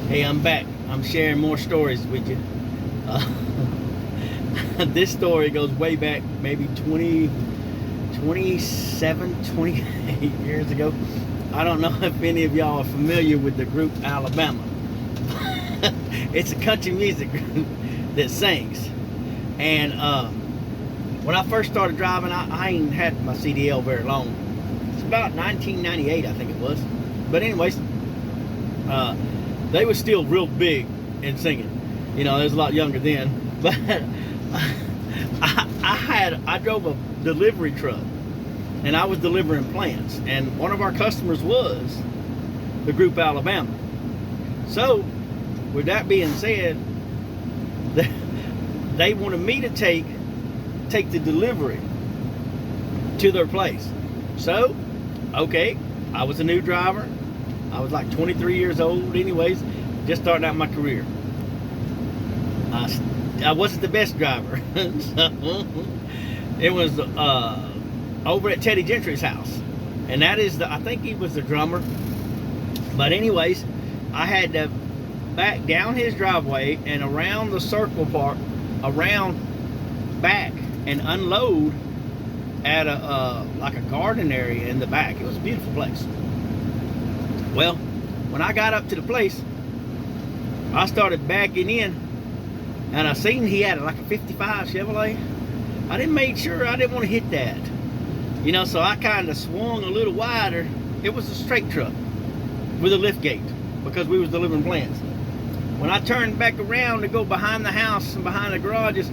Hey, I'm back. I'm sharing more stories with you. Uh, this story goes way back, maybe 27, 28 years ago. I don't know if any of y'all are familiar with the group Alabama. It's a country music group that sings. And when I first started driving, I ain't had my CDL very long. It's about 1998, I think it was. But anyways, they were still real big in singing. You know, they was a lot younger then. But I drove a delivery truck, and I was delivering plants. And one of our customers was the group Alabama. So, with that being said, they wanted me to take the delivery to their place. So, okay, I was a new driver. I was like 23 years old anyways, just starting out my career. I wasn't the best driver. So, it was over at Teddy Gentry's house. And that is I think he was the drummer. But anyways, I had to back down his driveway and around the circle park, around back, and unload at like a garden area in the back. It was a beautiful place. Well, when I got up to the place, I started backing in, and I seen he had like a 55 Chevrolet. I didn't make sure, I didn't want to hit that. You know, so I kind of swung a little wider. It was a straight truck with a lift gate because we was delivering plants. When I turned back around to go behind the house and behind the garages,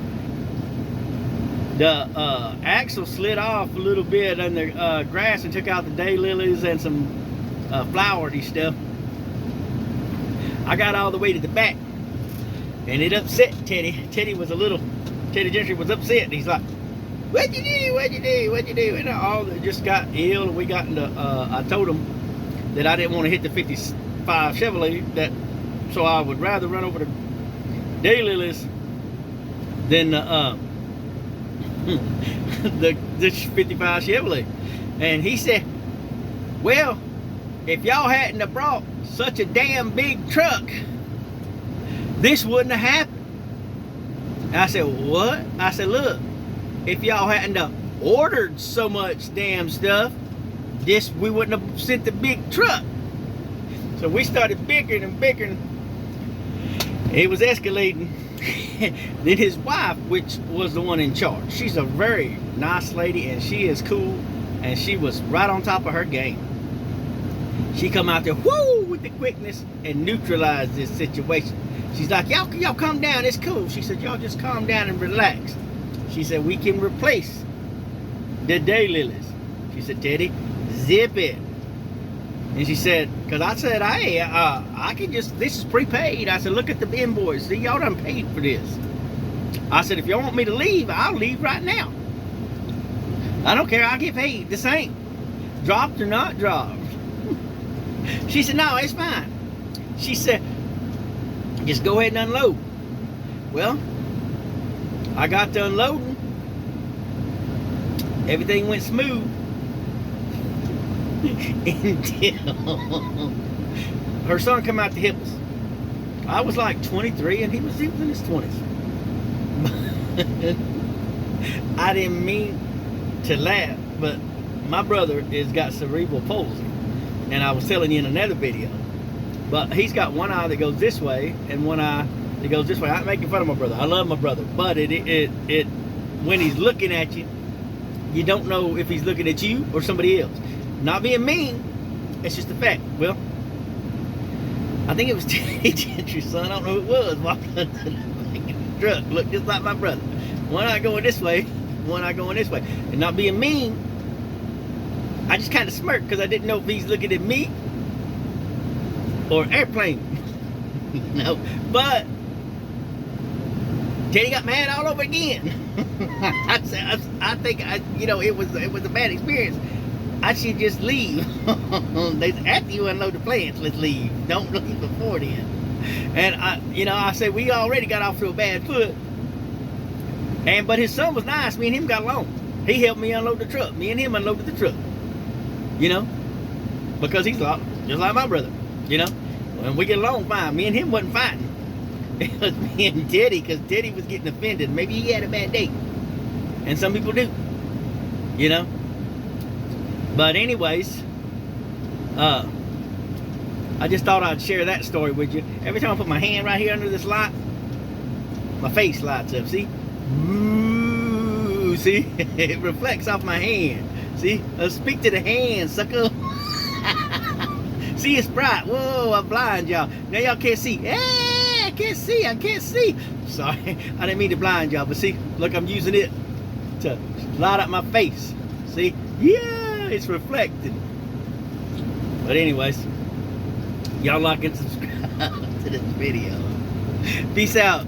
the axle slid off a little bit on the grass and took out the daylilies and some flowery stuff. I got all the way to the back, and it upset Teddy. Teddy Gentry was upset. He's like, "What'd you do? What'd you do? What'd you do?" And all just got ill, and we got into. I told him that I didn't want to hit the 55 Chevrolet, so I would rather run over the daylilies than the 55 Chevrolet. And he said, "Well, if y'all hadn't have brought such a damn big truck, this wouldn't have happened." And I said, "What?" I said, "Look, if y'all hadn't have ordered so much damn stuff, we wouldn't have sent the big truck." So we started bickering and bickering. It was escalating. Then his wife, which was the one in charge, she's a very nice lady, and she is cool, and she was right on top of her game. She come out there, whoo, with the quickness and neutralized this situation. She's like, y'all calm down, it's cool. She said, y'all just calm down and relax. She said, we can replace the daylilies. She said, Teddy, zip it. And she said, because I said, hey, I can just, this is prepaid. I said, look at the invoice. See, y'all done paid for this. I said, if y'all want me to leave, I'll leave right now. I don't care, I'll get paid the same. Dropped or not dropped. She said, no, it's fine. She said, just go ahead and unload. Well, I got to unloading. Everything went smooth. Until her son come out to help us. I was like 23 and he was in his 20s. I didn't mean to laugh, but my brother has got cerebral palsy. And I was telling you in another video. But he's got one eye that goes this way and one eye that goes this way. I'm making fun of my brother. I love my brother. But when he's looking at you, you don't know if he's looking at you or somebody else. Not being mean, it's just a fact. Well, I think it was Teddy Gentry's son, I don't know who it was, walking up to the truck, looked just like my brother. One eye going this way, one eye going this way. And not being mean, I just kind of smirked because I didn't know if he's looking at me or airplane. No, but Teddy got mad all over again. I think it was a bad experience. I should just leave. After you unload the plants, let's leave. Don't leave before then. And I said we already got off to a bad foot. But his son was nice. Me and him got along. He helped me unload the truck. Me and him unloaded the truck. Because he's just like my brother. When we get along fine. Me and him wasn't fighting. It was me and Teddy, because Teddy was getting offended. Maybe he had a bad day. And some people do. You know? But anyways, I just thought I'd share that story with you. Every time I put my hand right here under this light, my face lights up. See? Ooh, see? It reflects off my hand. See? Speak to the hand, sucker. See, it's bright. Whoa, I'm blind, y'all. Now y'all can't see. Hey, I can't see. Sorry, I didn't mean to blind y'all. But see, look, I'm using it to light up my face. See? Yeah, it's reflected. But anyways, y'all like and subscribe to this video. Peace out.